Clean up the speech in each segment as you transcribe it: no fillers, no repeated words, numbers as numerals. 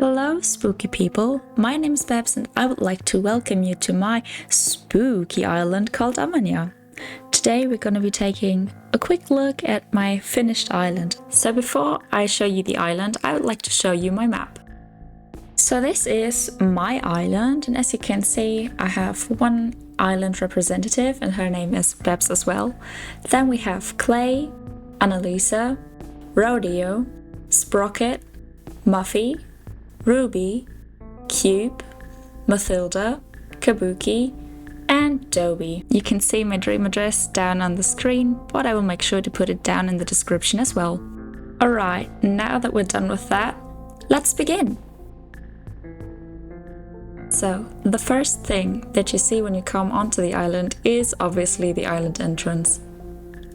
Hello, spooky people. My name is Babs and I would like to welcome you to my spooky island called Amanyar. Today we're going to be taking a quick look at my finished island. So before I show you the island, I would like to show you my map. So this is my island, and as you can see, I have one island representative and her name is Babs as well. Then we have Clay, Annalisa, Rodeo, Sprocket, Muffy, Ruby, Cube, Mathilda, Kabuki, and Dobie. You can see my dream address down on the screen, but I will make sure to put it down in the description as well. Alright, now that we're done with that, let's begin! So, the first thing that you see when you come onto the island is obviously the island entrance.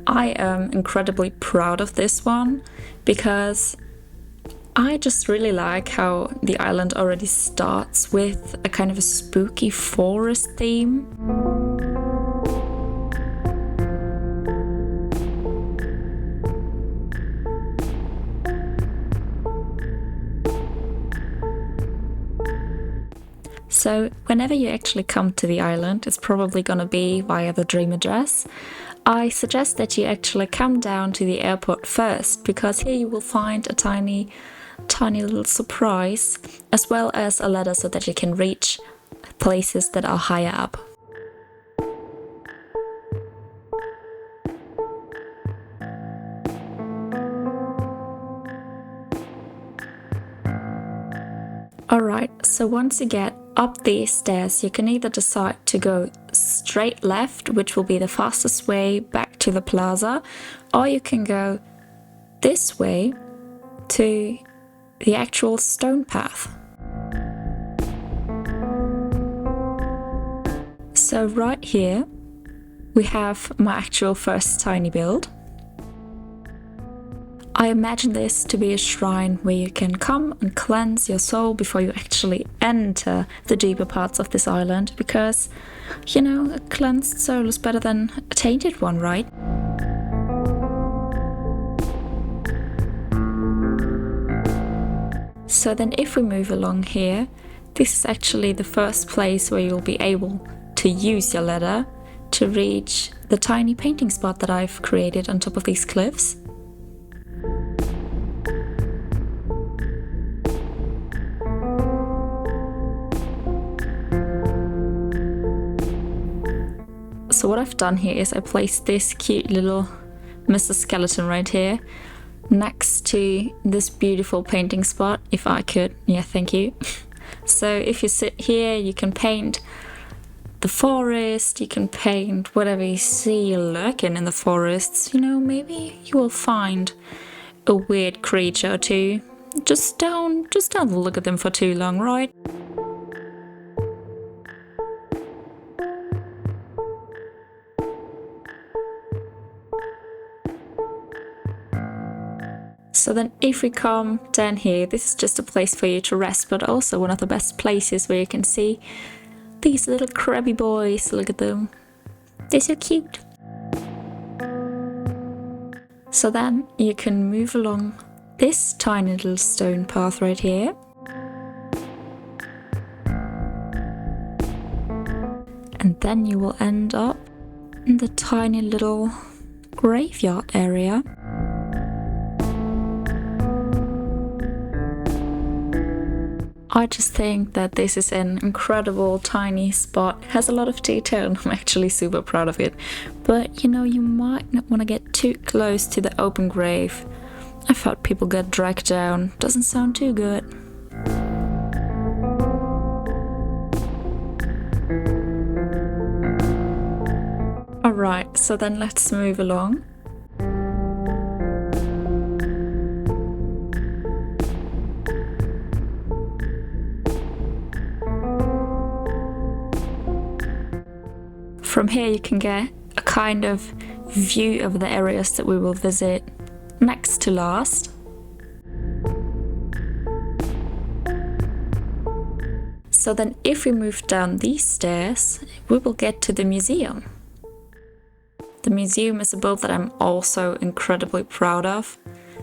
I am incredibly proud of this one because I just really like how the island already starts with a kind of a spooky forest theme. So whenever you actually come to the island, it's probably gonna be via the dream address. I suggest that you actually come down to the airport first, because here you will find a tiny little surprise, as well as a ladder so that you can reach places that are higher up. Alright, so once you get up these stairs, you can either decide to go straight left, which will be the fastest way back to the plaza, or you can go this way to the actual stone path. So right here we have my actual first tiny build. I imagine this to be a shrine where you can come and cleanse your soul before you actually enter the deeper parts of this island, because, you know, a cleansed soul is better than a tainted one, right? So then if we move along here, this is actually the first place where you'll be able to use your ladder to reach the tiny painting spot that I've created on top of these cliffs. So what I've done here is I placed this cute little Mr. Skeleton right here next to this beautiful painting spot, if I could. Yeah, thank you. So if you sit here, you can paint the forest, you can paint whatever you see lurking in the forests. You know, maybe you will find a weird creature or two. Just don't look at them for too long, right? So then if we come down here, this is just a place for you to rest, but also one of the best places where you can see these little crabby boys. Look at them. They're so cute. So then you can move along this tiny little stone path right here. And then you will end up in the tiny little graveyard area. I just think that this is an incredible tiny spot. It has a lot of detail and I'm actually super proud of it. But you know, you might not want to get too close to the open grave. I've heard people get dragged down. Doesn't sound too good. Alright, so then let's move along. From here you can get a kind of view of the areas that we will visit next to last. So then if we move down these stairs, we will get to the museum. The museum is a build that I'm also incredibly proud of,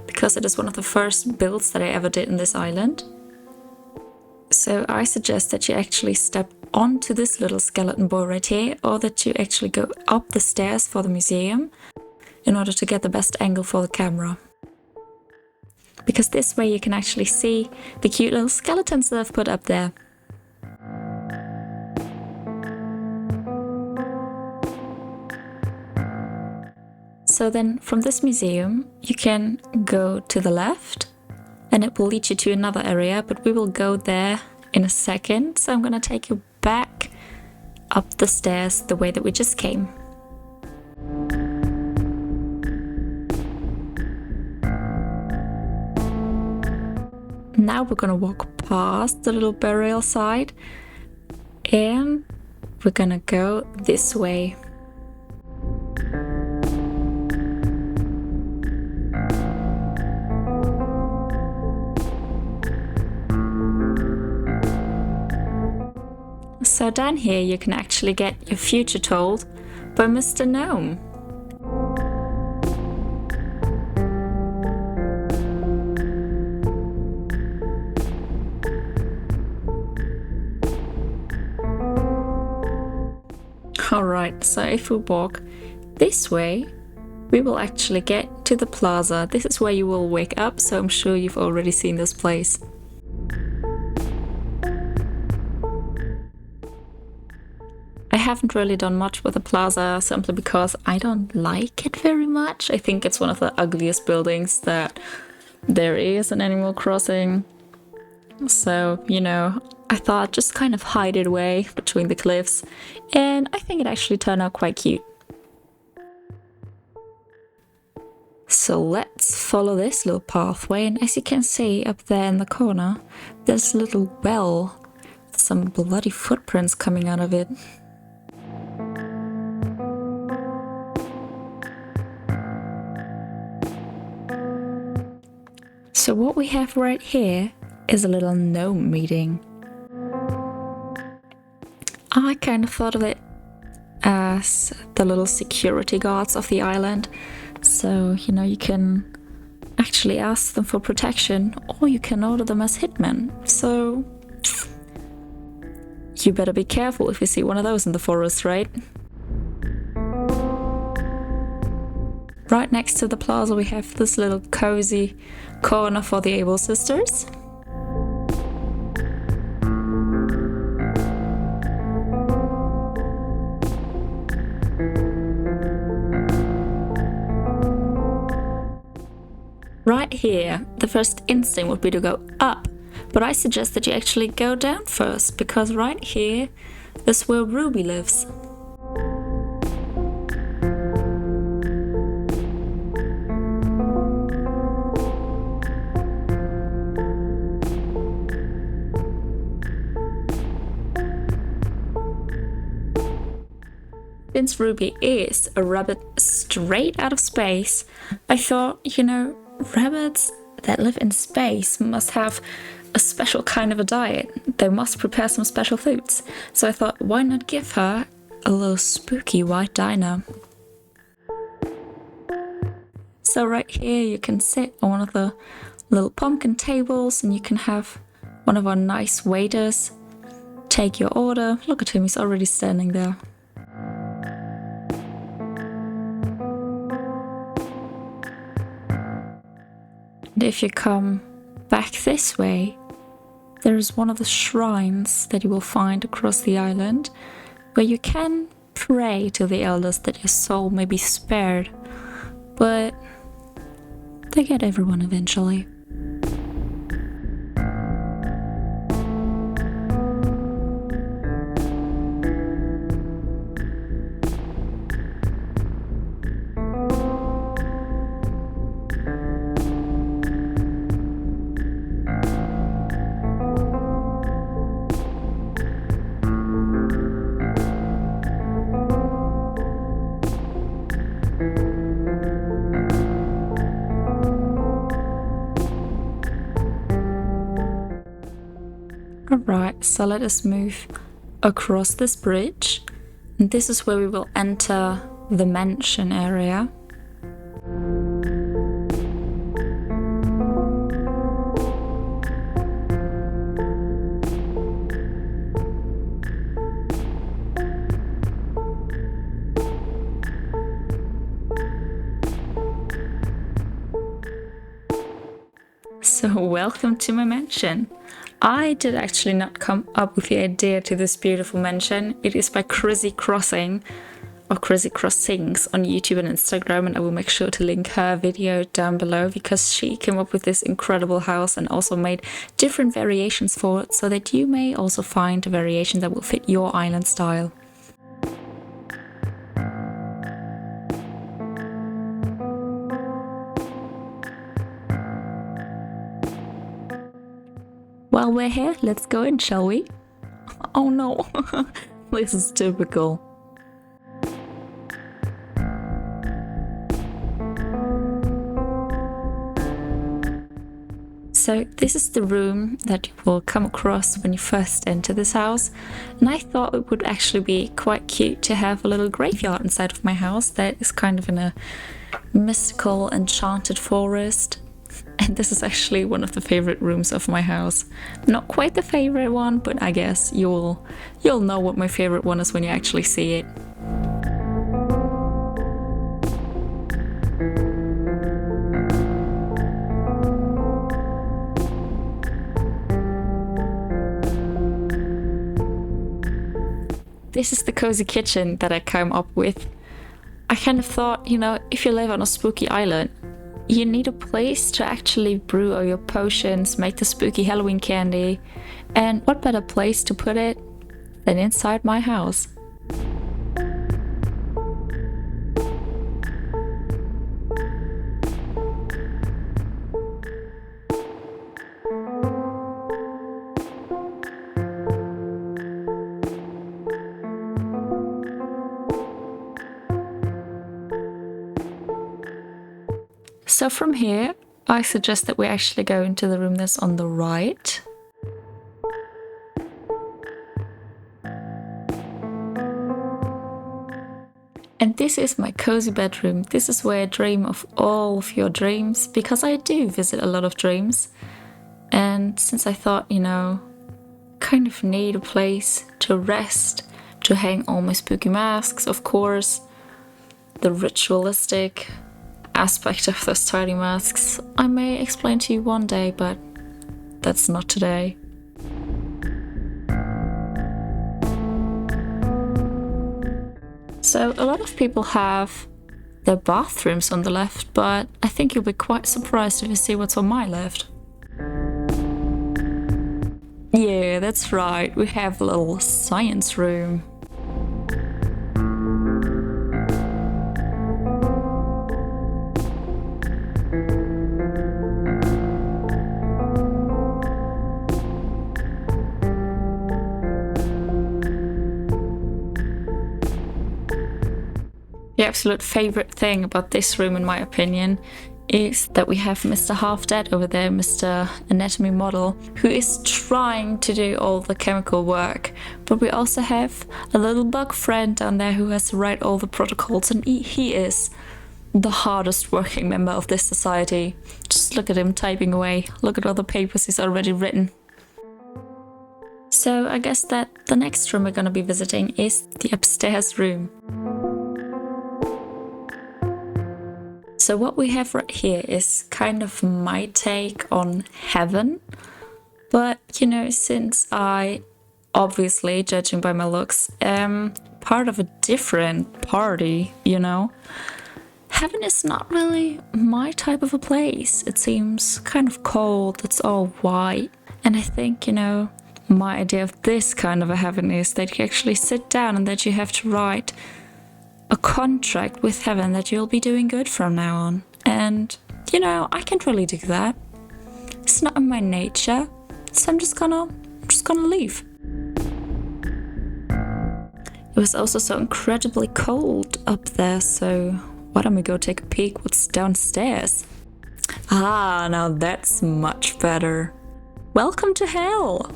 because it is one of the first builds that I ever did in this island. So I suggest that you actually step onto this little skeleton boy right here, or that you actually go up the stairs for the museum in order to get the best angle for the camera. Because this way you can actually see the cute little skeletons that I've put up there. So then from this museum you can go to the left and it will lead you to another area, but we will go there in a second. So I'm gonna take you back up the stairs the way that we just came. Now we're gonna walk past the little burial site and we're gonna go this way. So down here you can actually get your future told by Mr. Gnome. Alright, so if we walk this way, we will actually get to the plaza. This is where you will wake up, so I'm sure you've already seen this place. I haven't really done much with the plaza simply because I don't like it very much. I think it's one of the ugliest buildings that there is in Animal Crossing. So, you know, I thought just kind of hide it away between the cliffs, and I think it actually turned out quite cute. So let's follow this little pathway, and as you can see up there in the corner, there's a little well with some bloody footprints coming out of it. So what we have right here is a little gnome meeting. I kind of thought of it as the little security guards of the island. So, you know, you can actually ask them for protection, or you can order them as hitmen. So you better be careful if you see one of those in the forest, right? Right next to the plaza we have this little cozy corner for the Able Sisters. Right here, the first instinct would be to go up, but I suggest that you actually go down first, because right here is where Ruby lives. Since Ruby is a rabbit straight out of space, I thought, you know, rabbits that live in space must have a special kind of a diet. They must prepare some special foods. So I thought, why not give her a little spooky white diner? So right here you can sit on one of the little pumpkin tables and you can have one of our nice waiters take your order. Look at him, he's already standing there. And if you come back this way, there is one of the shrines that you will find across the island, where you can pray to the elders that your soul may be spared, but they get everyone eventually. Alright, so let us move across this bridge, and this is where we will enter the mansion area. So welcome to my mansion. I did actually not come up with the idea to this beautiful mansion. It is by Chrissy Crossing or Chrissy Crossings on YouTube and Instagram, and I will make sure to link her video down below because she came up with this incredible house and also made different variations for it so that you may also find a variation that will fit your island style. While we're here, let's go in, shall we? Oh no, this is typical. So this is the room that you will come across when you first enter this house, and I thought it would actually be quite cute to have a little graveyard inside of my house that is kind of in a mystical, enchanted forest. And this is actually one of the favorite rooms of my house. Not quite the favorite one, but I guess you'll know what my favorite one is when you actually see it. This is the cozy kitchen that I came up with. I kind of thought, you know, if you live on a spooky island, you need a place to actually brew all your potions, make the spooky Halloween candy, and what better place to put it than inside my house? So from here, I suggest that we actually go into the room that's on the right. And this is my cozy bedroom. This is where I dream of all of your dreams, because I do visit a lot of dreams. And since I thought, you know, kind of need a place to rest, to hang all my spooky masks, of course, the ritualistic aspect of those tiny masks I may explain to you one day, but that's not today. So a lot of people have their bathrooms on the left, but I think you'll be quite surprised if you see what's on my left. Yeah, that's right, we have a little science room. The absolute favorite thing about this room, in my opinion, is that we have Mr. Half Dead over there, Mr. Anatomy Model, who is trying to do all the chemical work. But we also have a little bug friend down there who has to write all the protocols, and he is the hardest working member of this society. Just look at him typing away. Look at all the papers he's already written. So I guess that the next room we're gonna be visiting is the upstairs room. So what we have right here is kind of my take on heaven. But, you know, since I, obviously, judging by my looks, am part of a different party, you know, heaven is not really my type of a place. It seems kind of cold, it's all white. And I think, you know, my idea of this kind of a heaven is that you actually sit down and that you have to write a contract with heaven that you'll be doing good from now on. And, you know, I can't really do that. It's not in my nature, so I'm just gonna leave. It was also so incredibly cold up there, so why don't we go take a peek what's downstairs? Ah, now that's much better. Welcome to hell!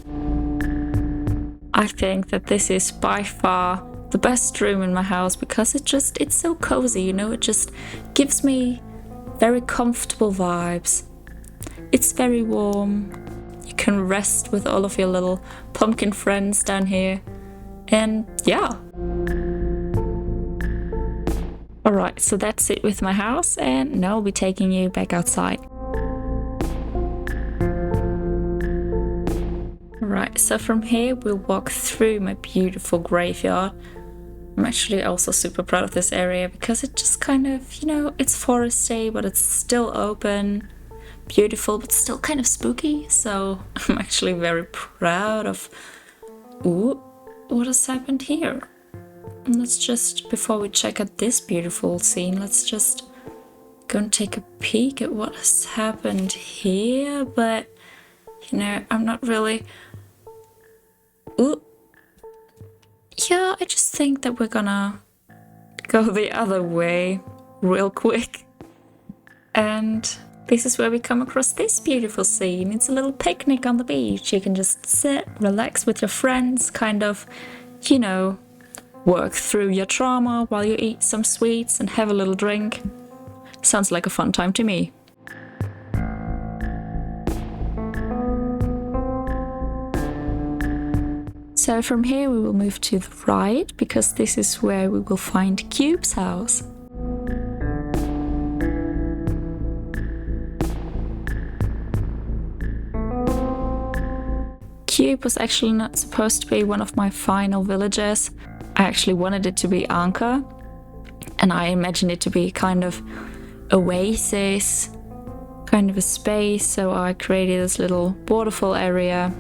I think that this is by far the best room in my house because it's so cozy, you know, it just gives me very comfortable vibes. It's very warm. You can rest with all of your little pumpkin friends down here. And yeah. Alright, so that's it with my house, and now I'll be taking you back outside. so from here we'll walk through my beautiful graveyard. I'm actually also super proud of this area because it just kind of, you know, it's foresty, but it's still open, beautiful, but still kind of spooky. So I'm actually very proud of... Ooh, what has happened here? And let's just, before we check out this beautiful scene, let's just go and take a peek at what has happened here. But, you know, I'm not really... Ooh. Yeah, I just think that we're gonna go the other way real quick. And this is where we come across this beautiful scene. It's a little picnic on the beach. You can just sit, relax with your friends, kind of, you know, work through your trauma while you eat some sweets and have a little drink. Sounds like a fun time to me. So from here we will move to the right, because this is where we will find Cube's house. Cube was actually not supposed to be one of my final villages. I actually wanted it to be Anka, and I imagined it to be kind of oasis, kind of a space, so I created this little waterfall area.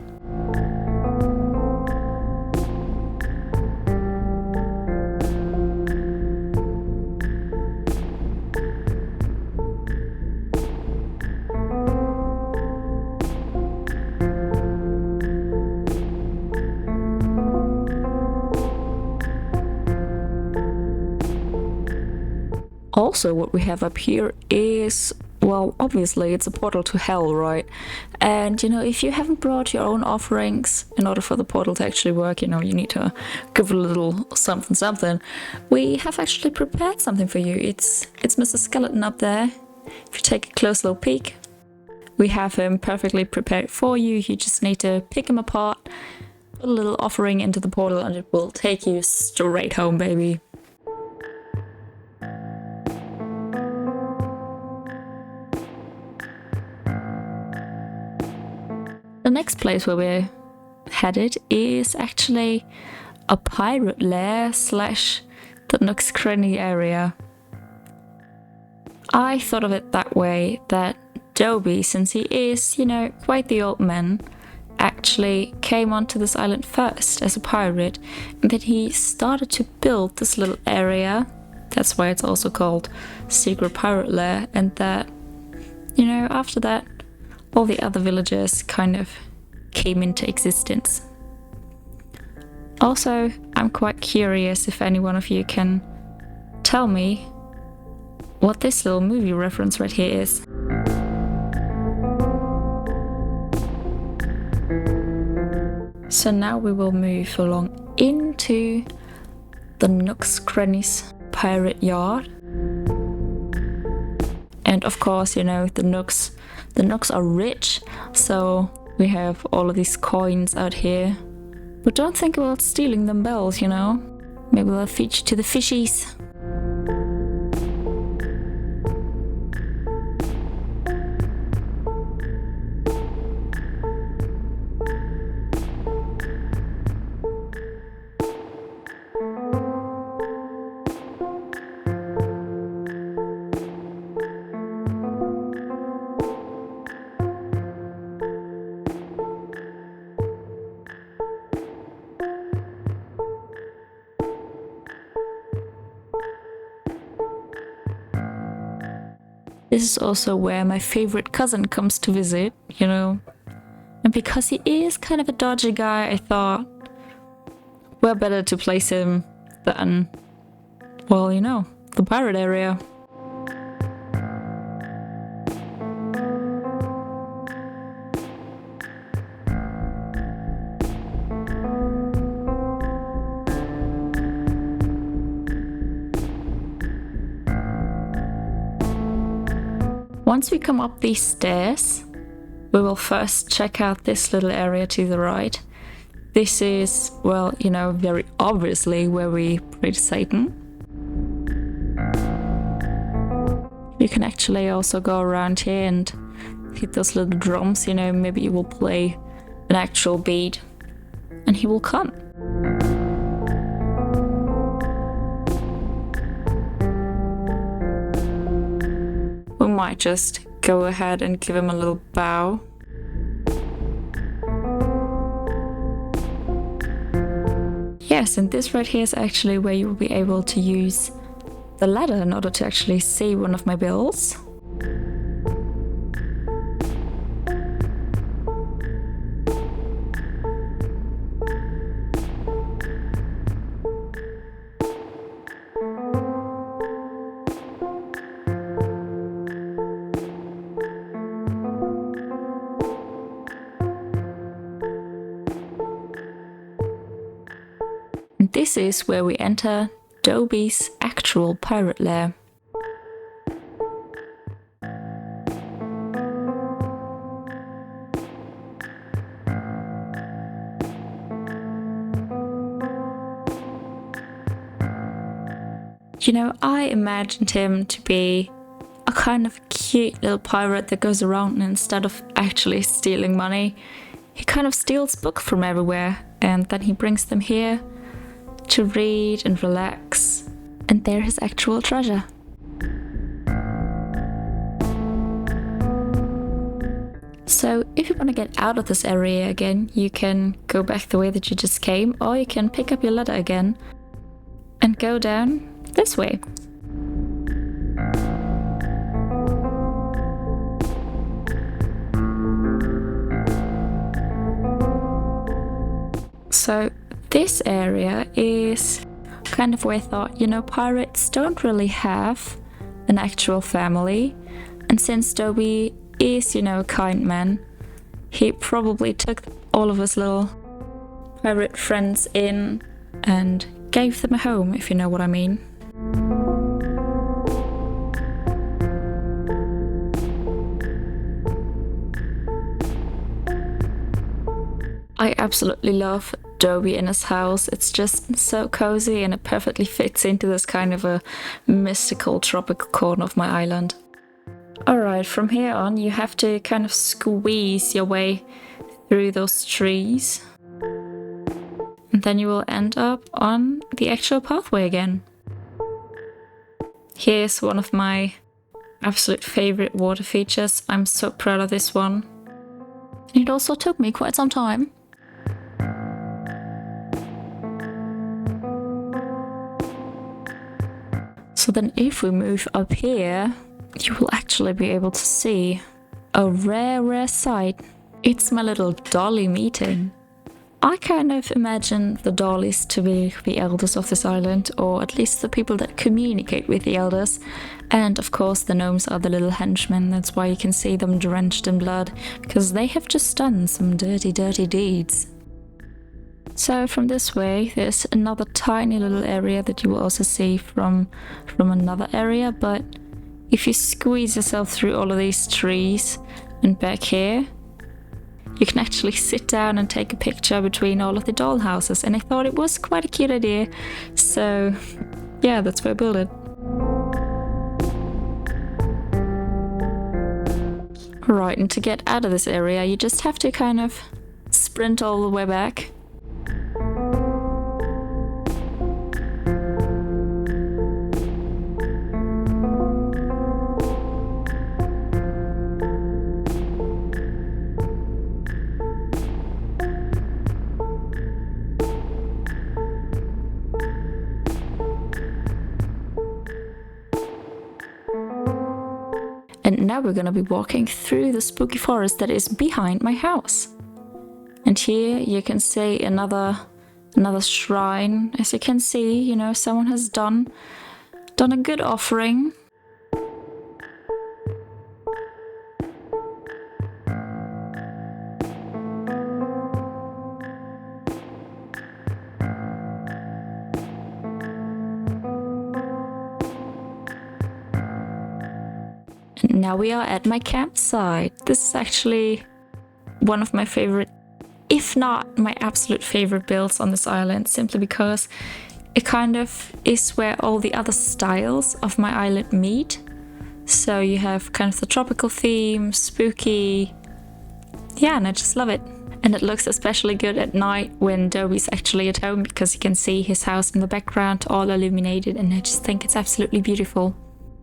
Also, what we have up here is, well, obviously it's a portal to hell, right? And, you know, if you haven't brought your own offerings, in order for the portal to actually work, you know, you need to give a little something something. We have actually prepared something for you. It's Mr. Skeleton up there. If you take a close little peek, we have him perfectly prepared for you. You just need to pick him apart, put a little offering into the portal, and it will take you straight home, baby. The next place where we're headed is actually a pirate lair slash the Nook's Cranny area. I thought of it that way, that Dobie, since he is, you know, quite the old man, actually came onto this island first as a pirate, and then he started to build this little area. That's why it's also called Secret Pirate Lair, and that, you know, after that, all the other villages kind of came into existence. Also, I'm quite curious if any one of you can tell me what this little movie reference right here is. So now we will move along into the Nook's Cranny's pirate yard. And of course, you know, the Nooks are rich, so we have all of these coins out here. But don't think about stealing them bells, you know. Maybe they'll feed you to the fishies. This is also where my favorite cousin comes to visit, you know. And because he is kind of a dodgy guy, I thought, where better to place him than, well, you know, the pirate area. Once we come up these stairs, we will first check out this little area to the right. This is, well, you know, very obviously where we pray to Satan. You can actually also go around here and hit those little drums, you know, maybe you will play an actual beat and he will come. We might just go ahead and give him a little bow. Yes, and this right here is actually where you will be able to use the ladder in order to actually see one of my bills. And this is where we enter Dobby's actual pirate lair. You know, I imagined him to be a kind of cute little pirate that goes around and instead of actually stealing money, he kind of steals books from everywhere and then he brings them here to read and relax, and they're his actual treasure. So if you want to get out of this area again, you can go back the way that you just came, or you can pick up your ladder again and go down this way. So this area is kind of where I thought, you know, pirates don't really have an actual family. And since Dobby is, you know, a kind man, he probably took all of his little pirate friends in and gave them a home, if you know what I mean. I absolutely love Dobby in his house. It's just so cozy and it perfectly fits into this kind of a mystical tropical corner of my island. Alright, from here on you have to kind of squeeze your way through those trees. And then you will end up on the actual pathway again. Here's one of my absolute favorite water features. I'm so proud of this one. It also took me quite some time. So then if we move up here, you will actually be able to see a rare sight. It's my little dolly meeting. I kind of imagine the dollies to be the elders of this island, or at least the people that communicate with the elders. And of course the gnomes are the little henchmen, that's why you can see them drenched in blood, because they have just done some dirty deeds. So from this way there's another tiny little area that you will also see from another area, but if you squeeze yourself through all of these trees and back here, you can actually sit down and take a picture between all of the doll houses, and I thought it was quite a cute idea, so yeah, that's why I built it. Right, and to get out of this area you just have to kind of sprint all the way back. And now we're gonna be walking through the spooky forest that is behind my house. And here you can see another shrine. As you can see, you know, someone has done a good offering. Now we are at my campsite. This is actually one of my favorite, if not my absolute favorite builds on this island, simply because it kind of is where all the other styles of my island meet. So you have kind of the tropical theme, spooky, yeah, and I just love it. And it looks especially good at night when Dobie's actually at home, because you can see his house in the background all illuminated, and I just think it's absolutely beautiful.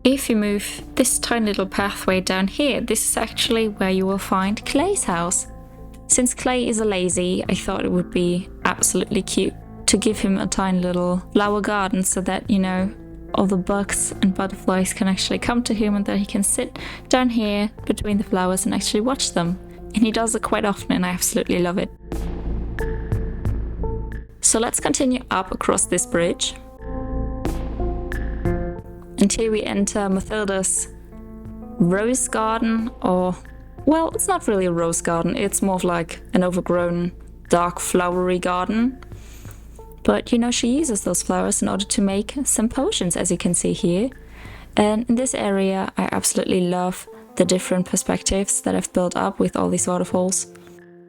If you move this tiny little pathway down here, this is actually where you will find Clay's house. Since Clay is a lazy, I thought it would be absolutely cute to give him a tiny little flower garden so that, you know, all the bugs and butterflies can actually come to him and that he can sit down here between the flowers and actually watch them. And he does it quite often and I absolutely love it. So let's continue up across this bridge. And here we enter Mathilda's rose garden, or, well, it's not really a rose garden, it's more of like an overgrown, dark, flowery garden. But, you know, she uses those flowers in order to make some potions, as you can see here. And in this area, I absolutely love the different perspectives that I've built up with all these waterfalls.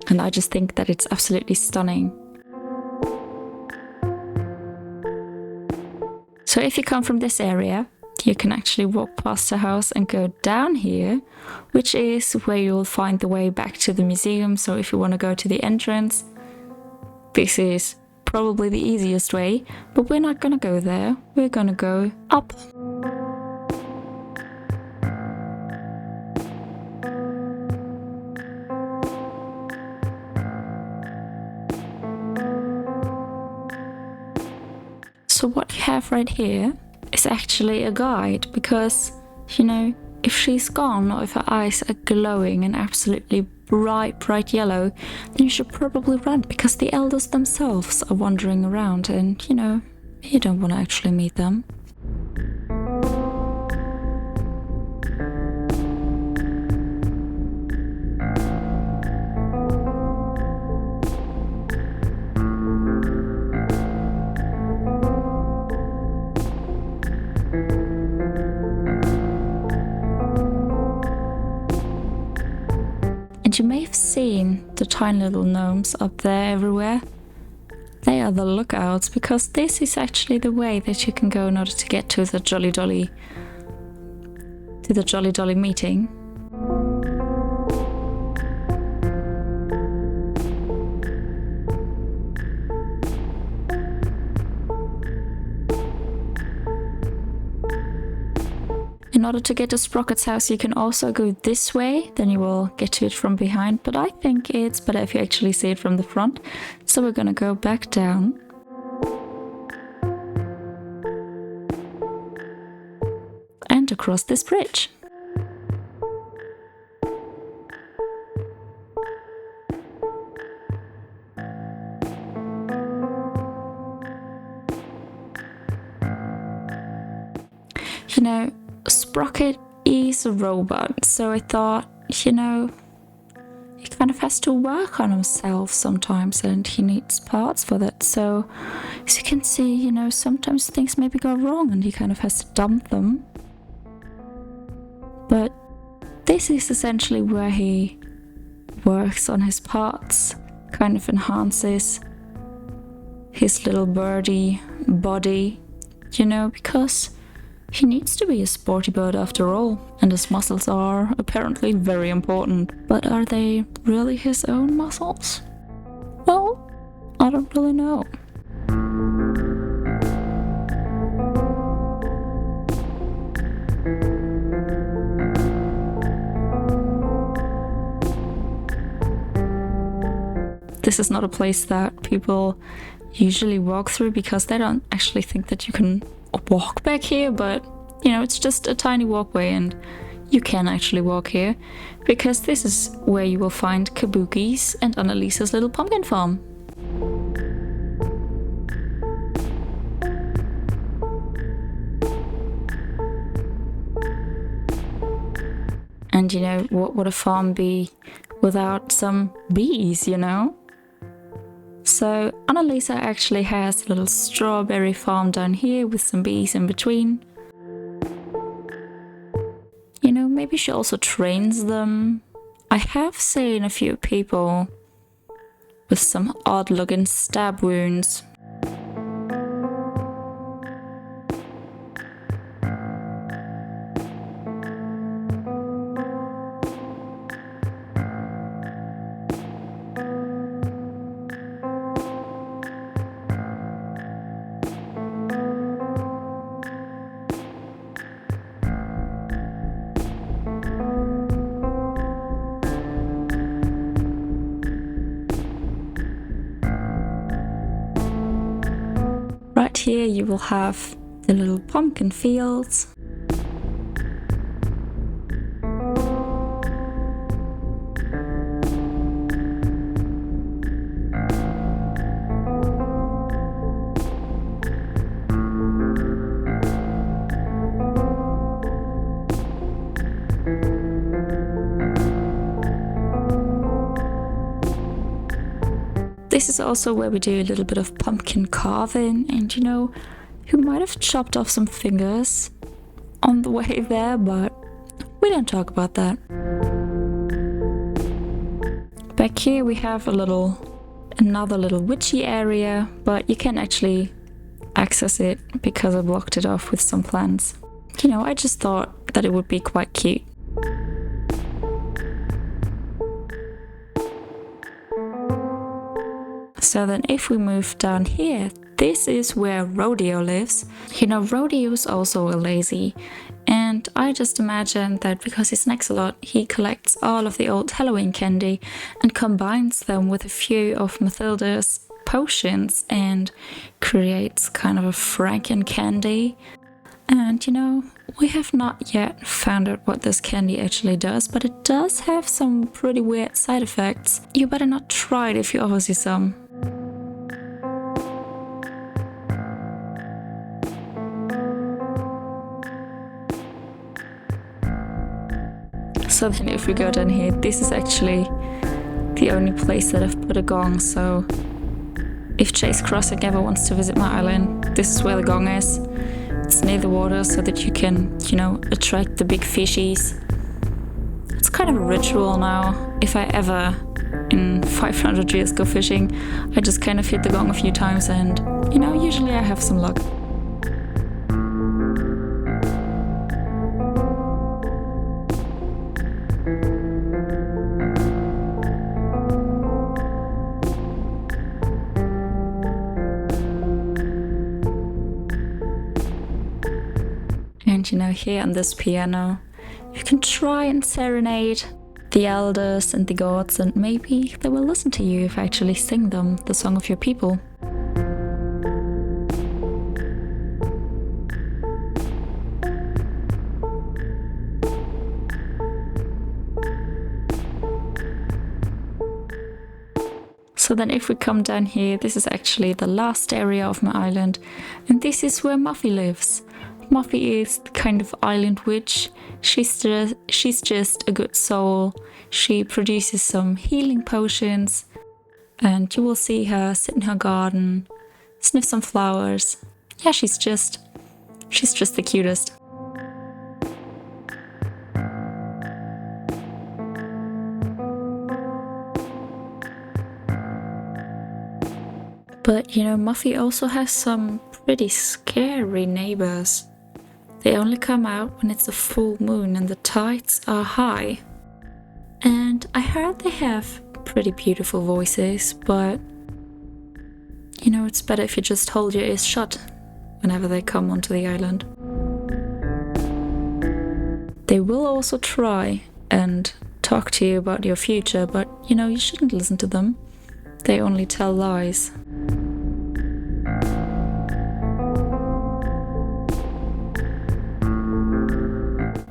And I just think that it's absolutely stunning. So if you come from this area, you can actually walk past the house and go down here, which is where you'll find the way back to the museum. So if you want to go to the entrance, this is probably the easiest way, but we're not gonna go there, we're gonna go up. So what you have right here is actually a guide, because, you know, if she's gone or if her eyes are glowing and absolutely bright yellow, then you should probably run, because the elders themselves are wandering around and, you know, you don't want to actually meet them. And you may have seen the tiny little gnomes up there everywhere. They are the lookouts, because this is actually the way that you can go in order to get to the Jolly Dolly meeting. In order to get to Sprocket's house, you can also go this way, then you will get to it from behind, but I think it's better if you actually see it from the front. So we're gonna go back down. And across this bridge. You know, Sprocket is a robot, so I thought, you know, he kind of has to work on himself sometimes and he needs parts for that. So, as you can see, you know, sometimes things maybe go wrong and he kind of has to dump them. But this is essentially where he works on his parts, kind of enhances his little birdie body, you know, because he needs to be a sporty bird after all, and his muscles are apparently very important. But are they really his own muscles? Well, I don't really know. This is not a place that people usually walk through, because they don't actually think that you can walk back here, but you know, it's just a tiny walkway and you can actually walk here, because this is where you will find Kabuki's and Annalisa's little pumpkin farm. And you know, what would a farm be without some bees, you know? So Annalisa actually has a little strawberry farm down here with some bees in between. You know, maybe she also trains them. I have seen a few people with some odd looking stab wounds. here you will have the little pumpkin fields. This is also where we do a little bit of pumpkin carving, and you know, you might have chopped off some fingers on the way there, but we don't talk about that. Back here we have another little witchy area, but you can't actually access it because I blocked it off with some plants. You know, I just thought that it would be quite cute. So then if we move down here, this is where Rodeo lives. You know, Rodeo is also a lazy, and I just imagine that because he snacks a lot, he collects all of the old Halloween candy and combines them with a few of Mathilda's potions and creates kind of a Franken candy. And you know, we have not yet found out what this candy actually does, but it does have some pretty weird side effects. You better not try it if he offers you some. So then if we go down here, this is actually the only place that I've put a gong, so if Chase Crossing ever wants to visit my island, this is where the gong is. It's near the water so that you can, you know, attract the big fishies. It's kind of a ritual now. If I ever, in 500 years, go fishing, I just kind of hit the gong a few times and, you know, usually I have some luck. And you know, here on this piano, you can try and serenade the elders and the gods, and maybe they will listen to you if I actually sing them the song of your people. So then if we come down here, this is actually the last area of my island, and this is where Muffy lives. Muffy is the kind of island witch. She's just a good soul. She produces some healing potions, and you will see her sit in her garden, sniff some flowers. Yeah, she's just the cutest. But you know, Muffy also has some pretty scary neighbors. They only come out when it's a full moon and the tides are high. And I heard they have pretty beautiful voices, but you know, it's better if you just hold your ears shut whenever they come onto the island. They will also try and talk to you about your future, but you know, you shouldn't listen to them. They only tell lies.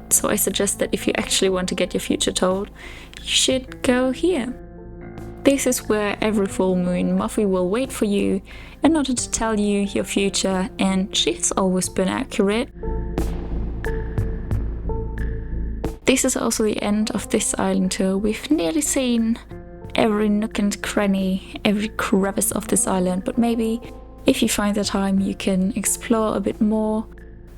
So I suggest that if you actually want to get your future told, you should go here. This is where every full moon Muffy will wait for you in order to tell you your future, and she's always been accurate. This is also the end of this island tour. We've nearly seen every nook and cranny, every crevice of this island, but maybe if you find the time you can explore a bit more.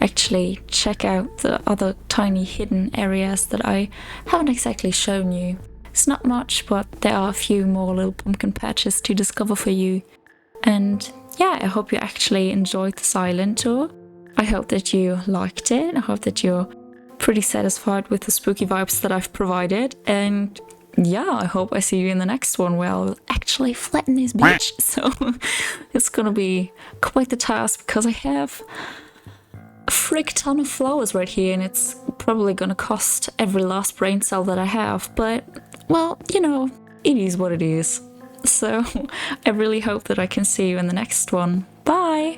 Actually check out the other tiny hidden areas that I haven't exactly shown you. It's not much, but there are a few more little pumpkin patches to discover for you. And yeah, I hope you actually enjoyed this island tour. I hope that you liked it. I hope that you're pretty satisfied with the spooky vibes that I've provided. And yeah, I hope I see you in the next one where I'll actually flatten this beach. So it's gonna be quite the task because I have a frick ton of flowers right here, and it's probably gonna cost every last brain cell that I have, but well, you know, it is what it is. So I really hope that I can see you in the next one. Bye!